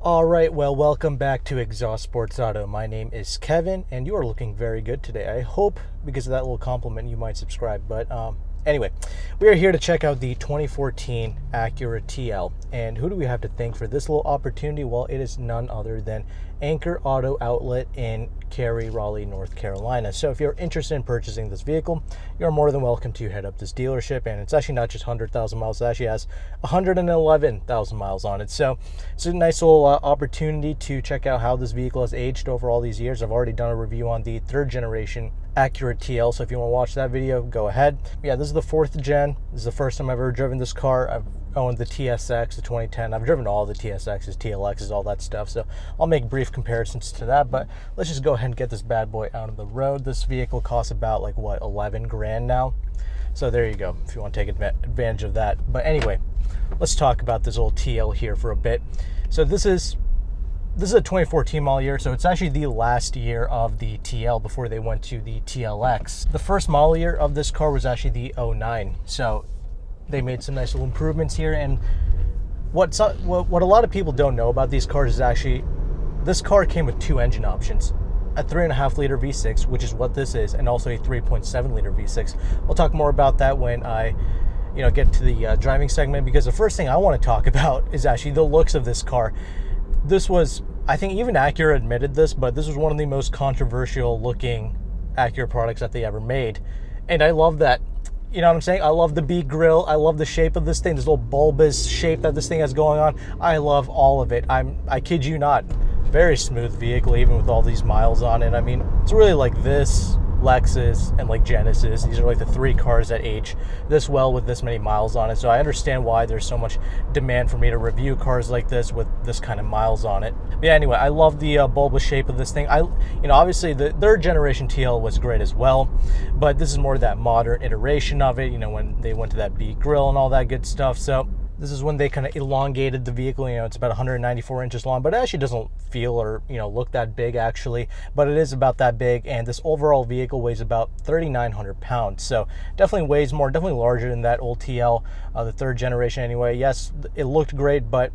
All right, well, welcome back to Exhaust Sports Auto. My name is Kevin, and you are looking very good today. I hope because of that little compliment you might subscribe. But anyway, we are here to check out the 2014 Acura TL. And who do we have to thank for this little opportunity? Well, it is none other than Anchor Auto Outlet in Cary, Raleigh, North Carolina. So if you're interested in purchasing this vehicle, you're more than welcome to head up this dealership. And it's actually not just 100,000 miles, it actually has 111,000 miles on it. So it's a nice little opportunity to check out how this vehicle has aged over all these years. I've already done a review on the third generation Acura TL, so if you want to watch that video, go ahead. Yeah, this is the fourth gen. This is the first time I've ever driven this car. I've owned the TSX, the 2010. I've driven all the TSXs, TLXs, all that stuff, so I'll make brief comparisons to that, but let's just go ahead and get this bad boy out of the road. This vehicle costs about, like, what, 11 grand now? So there you go, if you want to take advantage of that. But anyway, let's talk about this old TL here for a bit. So this is a 2014 model year, so it's actually the last year of the TL before they went to the TLX. The first model year of this car was actually the 09, so they made some nice little improvements here. And what a lot of people don't know about these cars is actually this car came with two engine options: a 3.5 liter V6, which is what this is, and also a 3.7 liter V6. We'll talk more about that when I get to the driving segment, because the first thing I want to talk about is actually the looks of this car. This was, I think even Acura admitted this, but this was one of the most controversial looking Acura products that they ever made. And I love that. You know what I'm saying? I love the B grille. I love the shape of this thing, this little bulbous shape that this thing has going on. I love all of it. I kid you not. Very smooth vehicle, even with all these miles on it. I mean, it's really like this, Lexus, and like Genesis. These are like the three cars that age this well with this many miles on it. So I understand why there's so much demand for me to review cars like this with this kind of miles on it. But yeah, anyway, I love the bulbous shape of this thing. Obviously the third generation TL was great as well, but this is more that modern iteration of it, when they went to that B grille and all that good stuff. So this is when they kind of elongated the vehicle. It's about 194 inches long, but it actually doesn't feel or, look that big actually, but it is about that big. And this overall vehicle weighs about 3,900 pounds. So definitely weighs more, definitely larger than that old TL, the third generation anyway. Yes, it looked great, but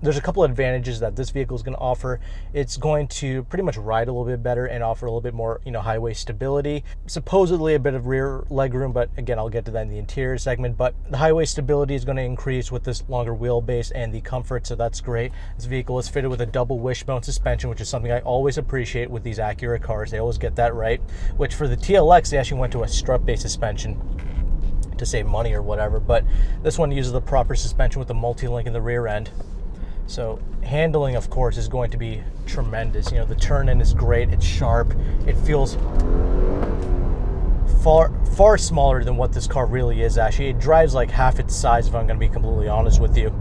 there's a couple of advantages that this vehicle is going to offer. It's going to pretty much ride a little bit better and offer a little bit more, highway stability. Supposedly a bit of rear legroom, but again, I'll get to that in the interior segment. But the highway stability is going to increase with this longer wheelbase and the comfort, so that's great. This vehicle is fitted with a double-wishbone suspension, which is something I always appreciate with these Acura cars. They always get that right, which for the TLX, they actually went to a strut-based suspension to save money or whatever. But this one uses the proper suspension with the multi-link in the rear end. So handling, of course, is going to be tremendous. The turn-in is great. It's sharp. It feels far smaller than what this car really is, actually. It drives like half its size, if I'm going to be completely honest with you.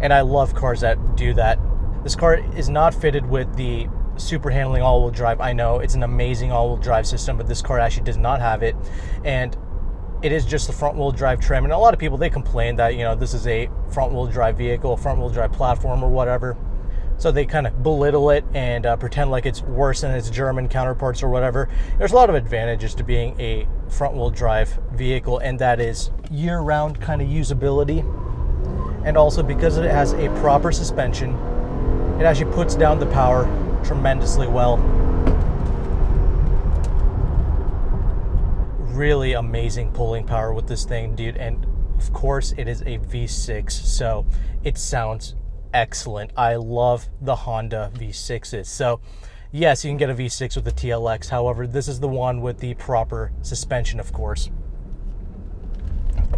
And I love cars that do that. This car is not fitted with the super handling all-wheel drive. I know it's an amazing all-wheel drive system, but this car actually does not have it. And it is just the front-wheel drive trim, and a lot of people, they complain that this is a front-wheel drive vehicle, a front-wheel drive platform or whatever, so they kind of belittle it and pretend like it's worse than its German counterparts or whatever. There's a lot of advantages to being a front-wheel drive vehicle, and that is year-round kind of usability, and also because it has a proper suspension, it actually puts down the power tremendously well. Really amazing pulling power with this thing, dude. And of course it is a V6, so it sounds excellent. I love the Honda V6s. So yes, you can get a V6 with the TLX. However, this is the one with the proper suspension, of course.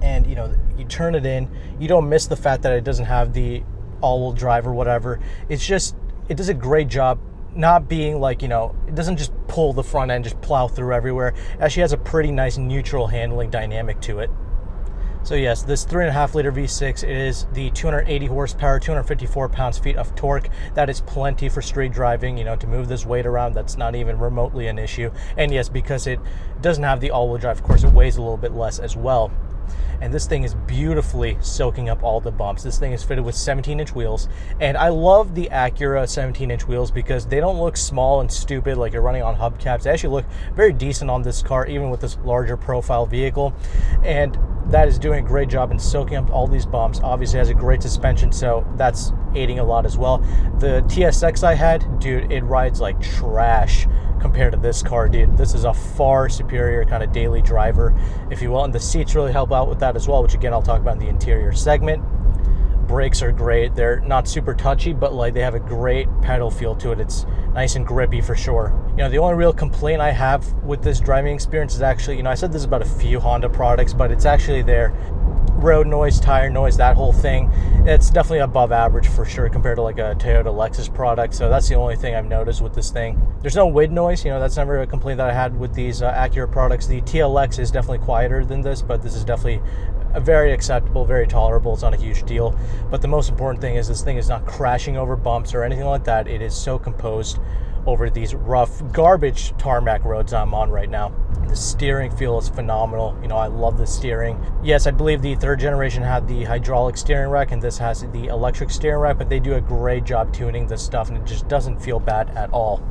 And you turn it in, you don't miss the fact that it doesn't have the all-wheel drive or whatever. It's just, it does a great job not being like, it doesn't just pull the front end, just plow through everywhere. It actually has a pretty nice neutral handling dynamic to it. So yes, this 3.5 liter V6, it is the 280 horsepower, 254 pounds-feet of torque. That is plenty for street driving, to move this weight around. That's not even remotely an issue. And yes, because it doesn't have the all-wheel drive, of course, it weighs a little bit less as well. and this thing is beautifully soaking up all the bumps. This thing is fitted with 17-inch wheels, and I love the Acura 17-inch wheels because they don't look small and stupid like you're running on hubcaps. They actually look very decent on this car, even with this larger profile vehicle, and that is doing a great job in soaking up all these bumps. Obviously has a great suspension, so that's aiding a lot as well. The TSX I had, dude, it rides like trash compared to this car, dude. This is a far superior kind of daily driver, if you will, and the seats really help out with that as well, which again I'll talk about in the interior segment. Brakes are great. They're not super touchy, but like they have a great pedal feel to it. It's nice and grippy for sure. You know, the only real complaint I have with this driving experience is actually, you know, I said this about a few Honda products, but it's actually their road noise, tire noise, that whole thing. It's definitely above average for sure compared to like a Toyota Lexus product. So that's the only thing I've noticed with this thing. There's no wind noise. You know, that's never a complaint that I had with these Acura products. The TLX is definitely quieter than this, but this is definitely very acceptable, very tolerable. It's not a huge deal. But the most important thing is this thing is not crashing over bumps or anything like that. It is so composed over these rough garbage tarmac roads I'm on right now. The steering feel is phenomenal. You know, I love the steering. Yes, I believe the third generation had the hydraulic steering rack and this has the electric steering rack, but they do a great job tuning this stuff and it just doesn't feel bad at all.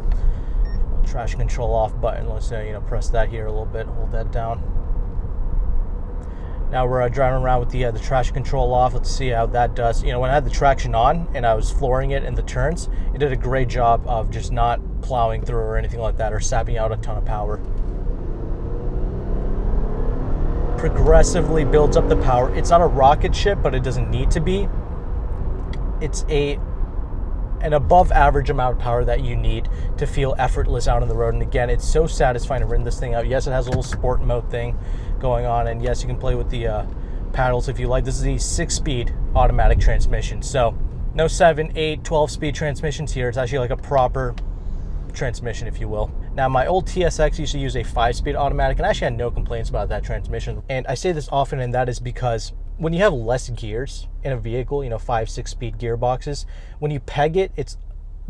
Traction control off button. Let's you know, press that here a little bit, hold that down. Now we're driving around with the traction control off. Let's see how that does. You know, when I had the traction on and I was flooring it in the turns, it did a great job of just not plowing through or anything like that or sapping out a ton of power. Progressively builds up the power. It's not a rocket ship, but it doesn't need to be. It's an above average amount of power that you need to feel effortless out on the road. And again, it's so satisfying to run this thing out. Yes, it has a little sport mode thing going on, and yes, you can play with the paddles if you like. This is a 6-speed automatic transmission, so no 7, 8, 12-speed transmissions here. It's actually like a proper transmission, if you will. Now, my old TSX used to use a 5-speed automatic, and I actually had no complaints about that transmission. And I say this often, and that is because when you have less gears in a vehicle, you know, 5, 6-speed gearboxes, when you peg it, it's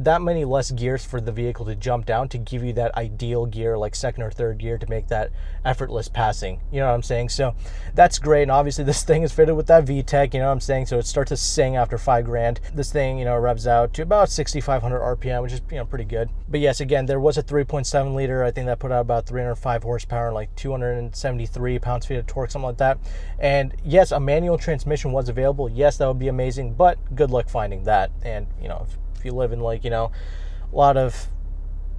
that many less gears for the vehicle to jump down to give you that ideal gear, like second or third gear, to make that effortless passing. You know what I'm saying? So that's great. And obviously this thing is fitted with that VTEC, you know what I'm saying? So it starts to sing after $5,000. This thing, you know, revs out to about 6,500 RPM, which is, you know, pretty good. But yes, again, there was a 3.7 liter. I think that put out about 305 horsepower and like 273 pounds-feet of torque, something like that. And yes, a manual transmission was available. Yes, that would be amazing, but good luck finding that. And, you know, if you live in like, you know, a lot of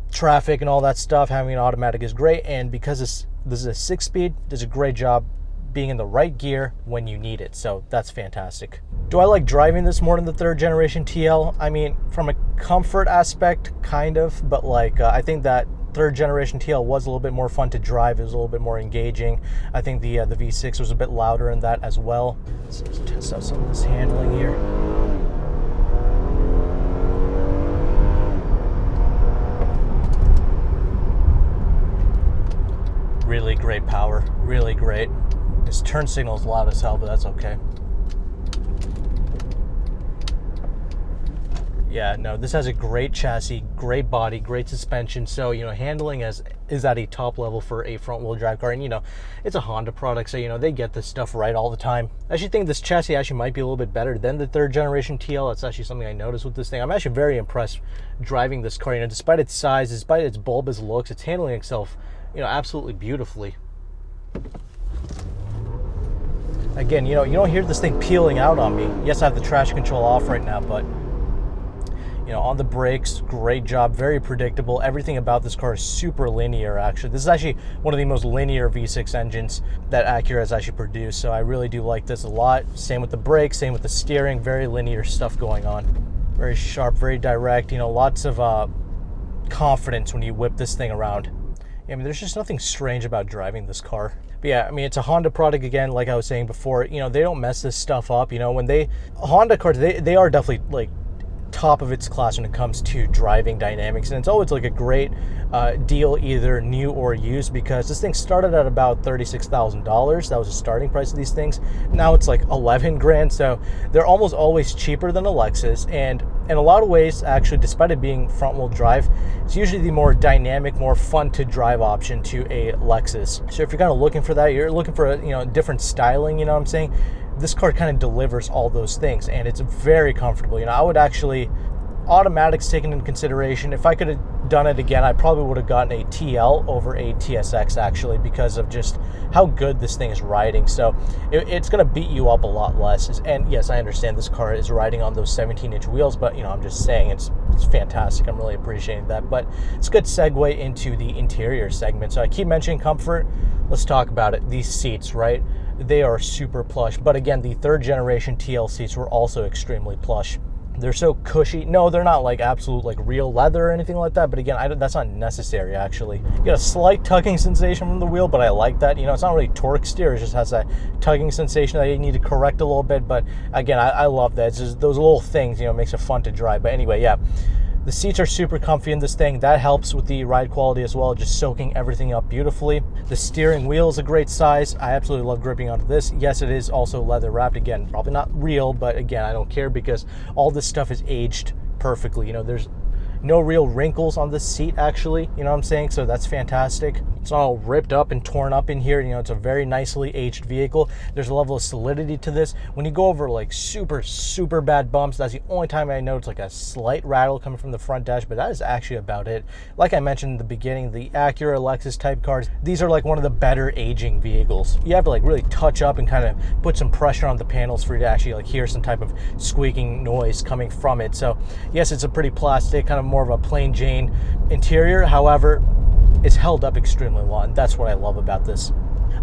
traffic and all that stuff, having an automatic is great. And because this is a 6-speed, does a great job being in the right gear when you need it. So that's fantastic. Do I like driving this more than the third generation TL? I mean, from a comfort aspect, kind of, but like I think that third generation TL was a little bit more fun to drive. It was a little bit more engaging. I think the V6 was a bit louder in that as well. So let's test out some of this handling here. Really great power, really great. This turn signal is loud as hell, but that's okay. Yeah, no, this has a great chassis, great body, great suspension. So, you know, handling is at a top level for a front wheel drive car. And, you know, it's a Honda product, so, you know, they get this stuff right all the time. I actually think this chassis actually might be a little bit better than the third generation TL. That's actually something I noticed with this thing. I'm actually very impressed driving this car. You know, despite its size, despite its bulbous looks, it's handling itself, you know, absolutely beautifully. Again, you know, you don't hear this thing peeling out on me. Yes, I have the traction control off right now, but, you know, on the brakes, great job, very predictable. Everything about this car is super linear, actually. This is actually one of the most linear V6 engines that Acura has actually produced, so I really do like this a lot. Same with the brakes, same with the steering, very linear stuff going on. Very sharp, very direct, you know, lots of confidence when you whip this thing around. I mean, there's just nothing strange about driving this car. But yeah, I mean, it's a Honda product again, like I was saying before. You know, they don't mess this stuff up. You know, when Honda cars, they are definitely like top of its class when it comes to driving dynamics, and it's always like a great deal, either new or used, because this thing started at about $36,000. That was the starting price of these things. Now it's like 11 grand, so they're almost always cheaper than a Lexus, and in a lot of ways, actually, despite it being front-wheel drive, it's usually the more dynamic, more fun-to-drive option to a Lexus. So if you're kind of looking for that, you're looking for a, different styling, you know what I'm saying? This car kind of delivers all those things, and it's very comfortable. I would actually, automatics taken into consideration, if I could have done it again, I probably would have gotten a TL over a TSX, actually, because of just how good this thing is riding. So it's going to beat you up a lot less. And yes, I understand this car is riding on those 17-inch wheels, but I'm just saying it's fantastic. I'm really appreciating that. But it's a good segue into the interior segment. So I keep mentioning comfort. Let's talk about it. These seats, right? They are super plush. But again, the third generation TL seats were also extremely plush. They're so cushy. No, they're not like absolute like real leather or anything like that. But again, that's not necessary, actually. You get a slight tugging sensation from the wheel, but I like that. It's not really torque steer. It just has that tugging sensation that you need to correct a little bit. But again, I love that. It's just those little things, makes it fun to drive. But anyway, yeah. The seats are super comfy in this thing. That helps with the ride quality as well, just soaking everything up beautifully. The steering wheel is a great size. I absolutely love gripping onto this. Yes, it is also leather wrapped. Again, probably not real, but again, I don't care because all this stuff is aged perfectly. There's no real wrinkles on this seat, actually, you know what I'm saying? So that's fantastic. It's not all ripped up and torn up in here. It's a very nicely aged vehicle. There's a level of solidity to this. When you go over like super, super bad bumps, that's the only time I notice like a slight rattle coming from the front dash, but that is actually about it. Like I mentioned in the beginning, the Acura Lexus type cars, these are like one of the better aging vehicles. You have to like really touch up and kind of put some pressure on the panels for you to actually like hear some type of squeaking noise coming from it. So yes, it's a pretty plastic, kind of more of a plain Jane interior. However, it's held up extremely well, and that's what I love about this.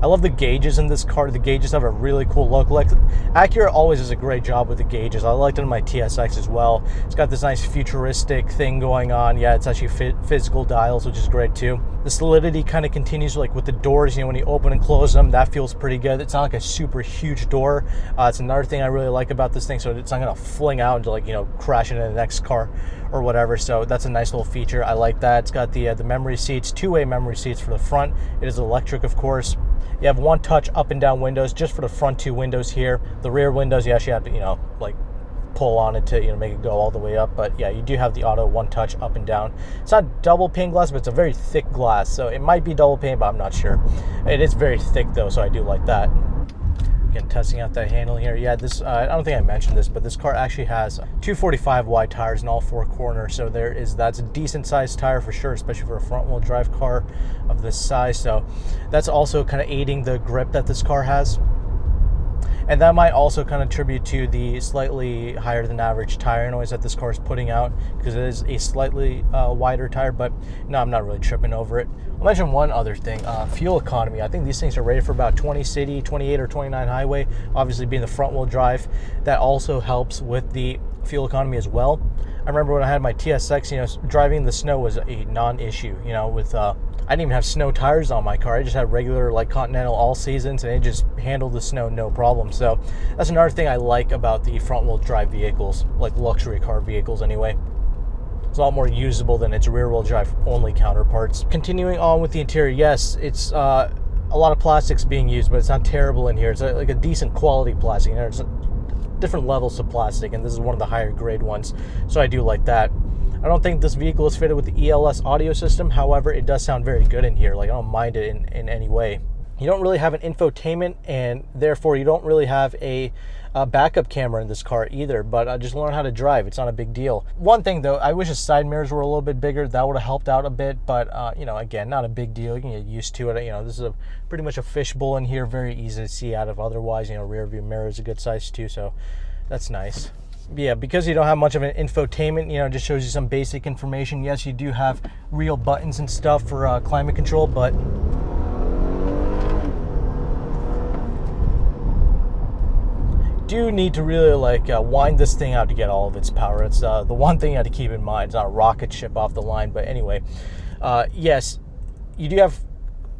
I love the gauges in this car. The gauges have a really cool look. Like Acura always does a great job with the gauges. I liked it in my TSX as well. It's got this nice futuristic thing going on. Yeah, it's actually physical dials, which is great too. The solidity kind of continues like with the doors. When you open and close them, that feels pretty good. It's not like a super huge door. It's another thing I really like about this thing. So it's not gonna fling out into like crash into the next car or whatever. So that's a nice little feature. I like that. It's got the memory seats, two-way memory seats for the front. It is electric, of course. You have one touch up and down windows just for the front two windows here. The rear windows, you actually have to, like pull on it to, make it go all the way up. But yeah, you do have the auto one touch up and down. It's not double pane glass, but it's a very thick glass. So it might be double pane, but I'm not sure. It is very thick though, so I do like that. Again, testing out that handling here. Yeah, this I don't think I mentioned this, but this car actually has 245 wide tires in all four corners. So that's a decent sized tire for sure, especially for a front wheel drive car of this size. So that's also kind of aiding the grip that this car has. And that might also kind of attribute to the slightly higher than average tire noise that this car is putting out, because it is a slightly wider tire, but no, I'm not really tripping over it. I'll mention one other thing, fuel economy. I think these things are rated for about 20 city, 28 or 29 highway, obviously being the front wheel drive. That also helps with the fuel economy as well. I remember when I had my TSX, driving in the snow was a non-issue, with I didn't even have snow tires on my car. I just had regular like Continental all seasons, and it just handled the snow no problem. So that's another thing I like about the front wheel drive vehicles, like luxury car vehicles anyway. It's a lot more usable than its rear wheel drive only counterparts. Continuing on with the interior, yes, it's a lot of plastics being used, but it's not terrible in here. It's like a decent quality plastic. There's different levels of plastic, and this is one of the higher grade ones, so I do like that. I don't think this vehicle is fitted with the ELS audio system. However, it does sound very good in here. Like, I don't mind it in any way. You don't really have an infotainment, and therefore you don't really have a backup camera in this car either, but just learn how to drive. It's not a big deal. One thing though, I wish the side mirrors were a little bit bigger. That would have helped out a bit, but again, not a big deal. You can get used to it. This is pretty much a fishbowl in here, very easy to see out of. Otherwise, rear view mirror is a good size too, so that's nice. Yeah, because you don't have much of an infotainment, it just shows you some basic information. Yes, you do have real buttons and stuff for climate control, but do need to really wind this thing out to get all of its power. It's the one thing you have to keep in mind. It's not a rocket ship off the line, but anyway, yes, you do have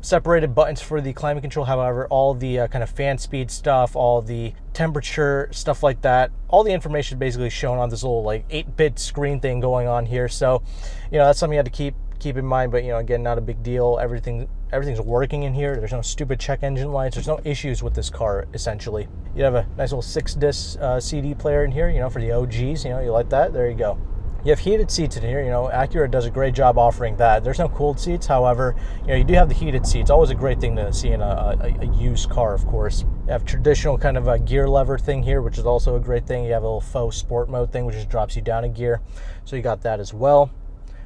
separated buttons for the climate control. However, all the kind of fan speed stuff, all the temperature stuff like that, all the information is basically shown on this little 8-bit screen thing going on here. So that's something you have to keep in mind, but again, not a big deal. Everything everything's working in here. There's no stupid check engine lights. There's no issues with this car, essentially. You have a nice little 6-disc CD player in here, you know, for the OGs. You know, you like that? There you go. You have heated seats in here. You know, Acura does a great job offering that. There's no cooled seats. However, you know, you do have the heated seats. Always a great thing to see in a used car, of course. You have traditional kind of a gear lever thing here, which is also a great thing. You have a little faux sport mode thing, which just drops you down a gear. So you got that as well.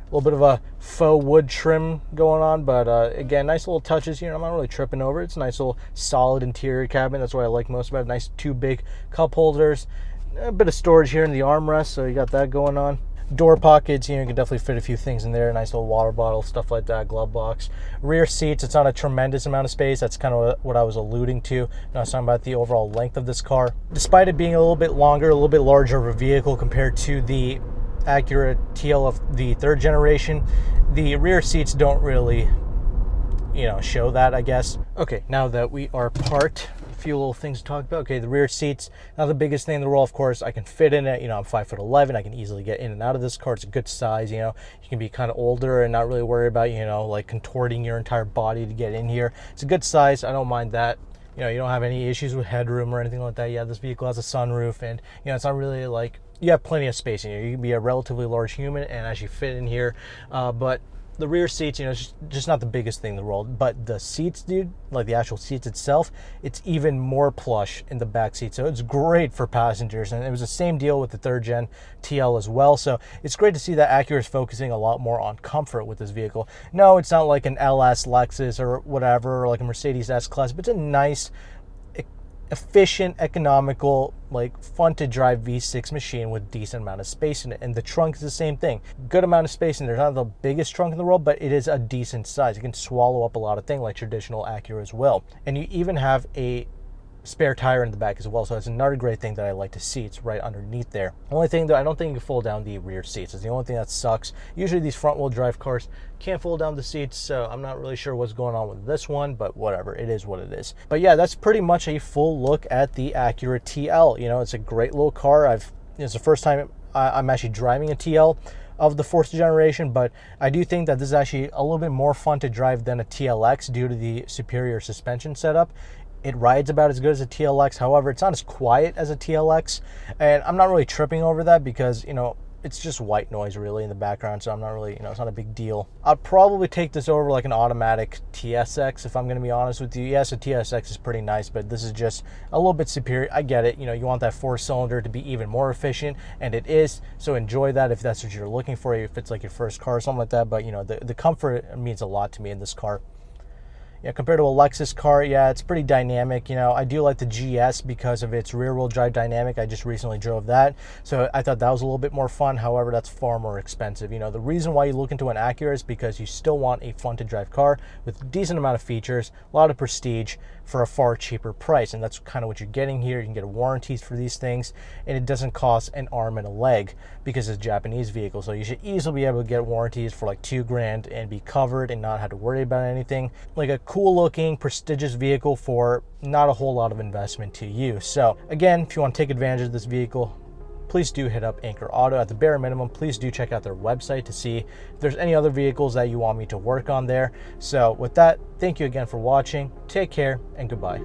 A little bit of a faux wood trim going on, but again, nice little touches here. I'm not really tripping over it. It's a nice little solid interior cabin. That's what I like most about it. Nice 2 big cup holders. A bit of storage here in the armrest, so you got that going on. Door pockets, you know, you can definitely fit a few things in there. Nice little water bottle, stuff like that, glove box. Rear seats, it's not a tremendous amount of space. That's kind of what I was alluding to. I was talking about the overall length of this car. Despite it being a little bit longer, a little bit larger of a vehicle compared to the Acura TL of the 3rd generation, the rear seats don't really, you know, show that, I guess. Okay, now that we are parked, a few little things to talk about. Okay, the rear seats, not the biggest thing in the world, of course. I can fit in it. You know, I'm 5'11". I can easily get in and out of this car. It's a good size. You know, you can be kind of older and not really worry about, you know, like contorting your entire body to get in here. It's a good size. I don't mind that. You know, you don't have any issues with headroom or anything like that. Yeah, this vehicle has a sunroof, and you know, it's not really like, you have plenty of space in here. You can be a relatively large human and actually fit in here. But the rear seats, you know, it's just not the biggest thing in the world. But the seats, dude, like the actual seats itself, it's even more plush in the back seat. So it's great for passengers. And it was the same deal with the 3rd gen TL as well. So it's great to see that Acura is focusing a lot more on comfort with this vehicle. No, it's not like an LS Lexus or whatever, or like a Mercedes S-Class, but it's a nice, efficient, economical, like fun to drive V6 machine with decent amount of space in it. And the trunk is the same thing. Good amount of space in there. Not the biggest trunk in the world, but it is a decent size. It can swallow up a lot of things like traditional Acura as well. And you even have a spare tire in the back as well, so that's another great thing that I like to see. It's right underneath there. Only thing that I don't think you can fold down the rear seats. It's the only thing that sucks. Usually these front wheel drive cars can't fold down the seats, so I'm not really sure what's going on with this one, but whatever, it is what it is. But yeah, that's pretty much a full look at the Acura TL. You know, it's a great little car. It's the first time I'm actually driving a TL of the 4th generation, but I do think that this is actually a little bit more fun to drive than a TLX due to the superior suspension setup. It rides about as good as a TLX. However, it's not as quiet as a TLX. And I'm not really tripping over that because, you know, it's just white noise really in the background. So I'm not really, you know, it's not a big deal. I'd probably take this over like an automatic TSX if I'm going to be honest with you. Yes, a TSX is pretty nice, but this is just a little bit superior. I get it. You know, you want that 4-cylinder to be even more efficient, and it is. So enjoy that if that's what you're looking for, if it's like your first car or something like that. But, you know, the comfort means a lot to me in this car. Yeah, compared to a Lexus car, yeah, it's pretty dynamic. You know, I do like the GS because of its rear-wheel drive dynamic. I just recently drove that, so I thought that was a little bit more fun. However, that's far more expensive. You know, the reason why you look into an Acura is because you still want a fun-to-drive car with a decent amount of features, a lot of prestige for a far cheaper price, and that's kind of what you're getting here. You can get warranties for these things, and it doesn't cost an arm and a leg because it's a Japanese vehicle. So you should easily be able to get warranties for like $2,000 and be covered and not have to worry about anything. Like a cool looking, prestigious vehicle for not a whole lot of investment to you. So again, if you want to take advantage of this vehicle, please do hit up Anchor Auto. At the bare minimum, please do check out their website to see if there's any other vehicles that you want me to work on there. So with that, thank you again for watching. Take care and goodbye.